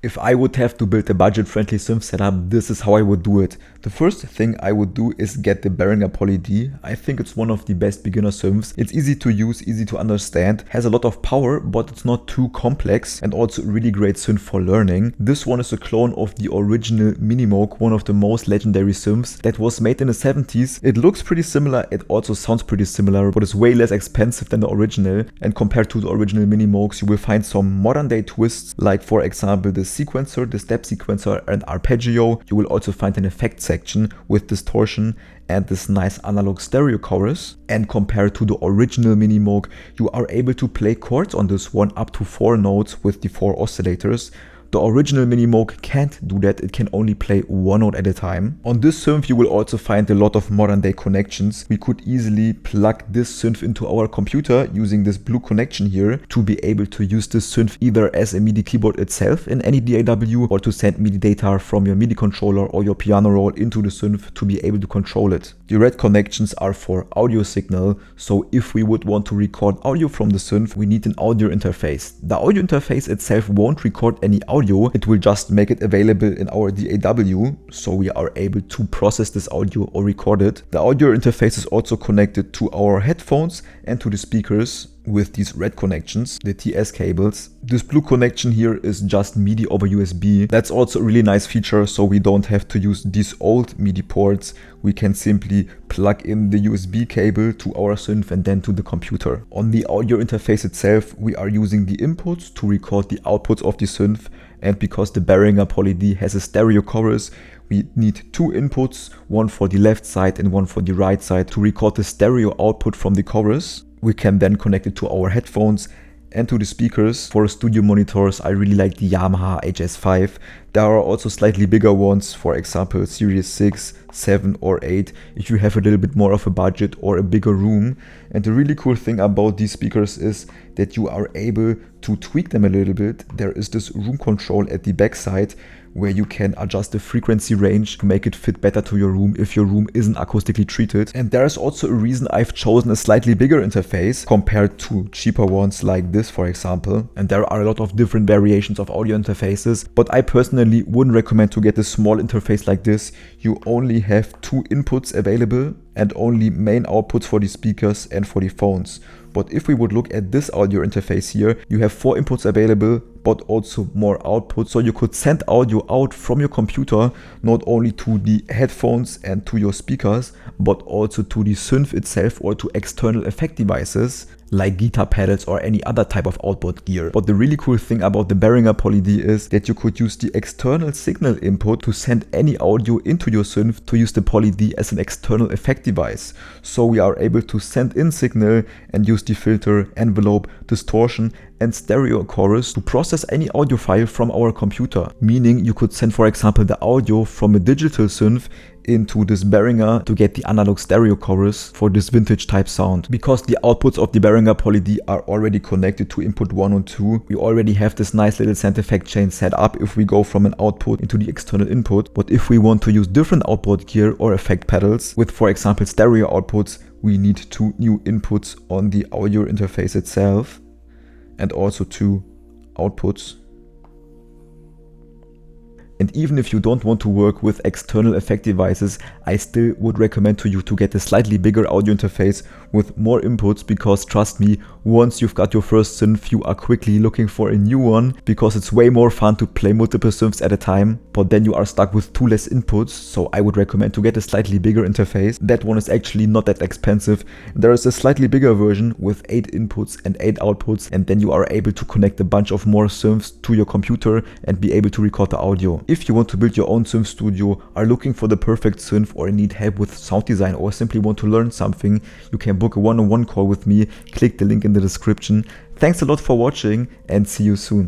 If I would have to build a budget-friendly synth setup, this is how I would do it. The first thing I would do is get the Behringer Poly D. I think it's one of the best beginner synths. It's easy to use, easy to understand, has a lot of power, but it's not too complex, and also a really great synth for learning. This one is a clone of the original Minimoog, one of the most legendary synths that was made in the 70s. It looks pretty similar, it also sounds pretty similar, but it's way less expensive than the original. And compared to the original Minimoogs, you will find some modern day twists, like for example the sequencer, the step sequencer and arpeggio. You will also find an effect section with distortion and this nice analog stereo chorus. And compared to the original Minimoog, you are able to play chords on this one up to 4 notes with the 4 oscillators. The original Minimoog can't do that, it can only play 1 note at a time. On this synth you will also find a lot of modern day connections. We could easily plug this synth into our computer using this blue connection here to be able to use this synth either as a MIDI keyboard itself in any DAW or to send MIDI data from your MIDI controller or your piano roll into the synth to be able to control it. The red connections are for audio signal, so if we would want to record audio from the synth, we need an audio interface. The audio interface itself won't record any audio, it will just make it available in our DAW, so we are able to process this audio or record it. The audio interface is also connected to our headphones and to the speakers with these red connections, the TS cables. This blue connection here is just MIDI over USB. That's also a really nice feature, so we don't have to use these old MIDI ports. We can simply plug in the USB cable to our synth and then to the computer. On the audio interface itself, we are using the inputs to record the outputs of the synth, and because the Behringer Poly D has a stereo chorus, we need 2 inputs, one for the left side and one for the right side to record the stereo output from the chorus. We can then connect it to our headphones and to the speakers. For studio monitors, I really like the Yamaha HS. There are also slightly bigger ones, for example Series 6, 7 or 8, if you have a little bit more of a budget or a bigger room. And the really cool thing about these speakers is that you are able to tweak them a little bit. There is this room control at the back side where you can adjust the frequency range to make it fit better to your room if your room isn't acoustically treated. And there is also a reason I've chosen a slightly bigger interface compared to cheaper ones like this, for example. And there are a lot of different variations of audio interfaces, but I personally wouldn't recommend to get a small interface like this. You only have 2 inputs available and only main outputs for the speakers and for the phones. But if we would look at this audio interface here, you have 4 inputs available, but also more output. So you could send audio out from your computer, not only to the headphones and to your speakers, but also to the synth itself or to external effect devices like guitar pedals or any other type of output gear. But the really cool thing about the Behringer Poly D is that you could use the external signal input to send any audio into your synth to use the Poly D as an external effect device. So we are able to send in signal and use the filter, envelope, distortion and stereo chorus to process any audio file from our computer. Meaning you could send, for example, the audio from a digital synth into this Behringer to get the analog stereo chorus for this vintage type sound. Because the outputs of the Behringer Poly D are already connected to input 1 and 2, we already have this nice little sound effect chain set up if we go from an output into the external input. But if we want to use different output gear or effect pedals with, for example, stereo outputs, we need 2 new inputs on the audio interface itself and also 2 outputs. And even if you don't want to work with external effect devices, I still would recommend to you to get a slightly bigger audio interface with more inputs, because trust me, once you've got your first synth, you are quickly looking for a new one, because it's way more fun to play multiple synths at a time, but then you are stuck with 2 less inputs. So I would recommend to get a slightly bigger interface. That one is actually not that expensive. There is a slightly bigger version with 8 inputs and 8 outputs, and then you are able to connect a bunch of more synths to your computer and be able to record the audio. If you want to build your own synth studio, are looking for the perfect synth, or need help with sound design, or simply want to learn something, you can book a one-on-one call with me. Click the link in the description. Thanks a lot for watching and see you soon.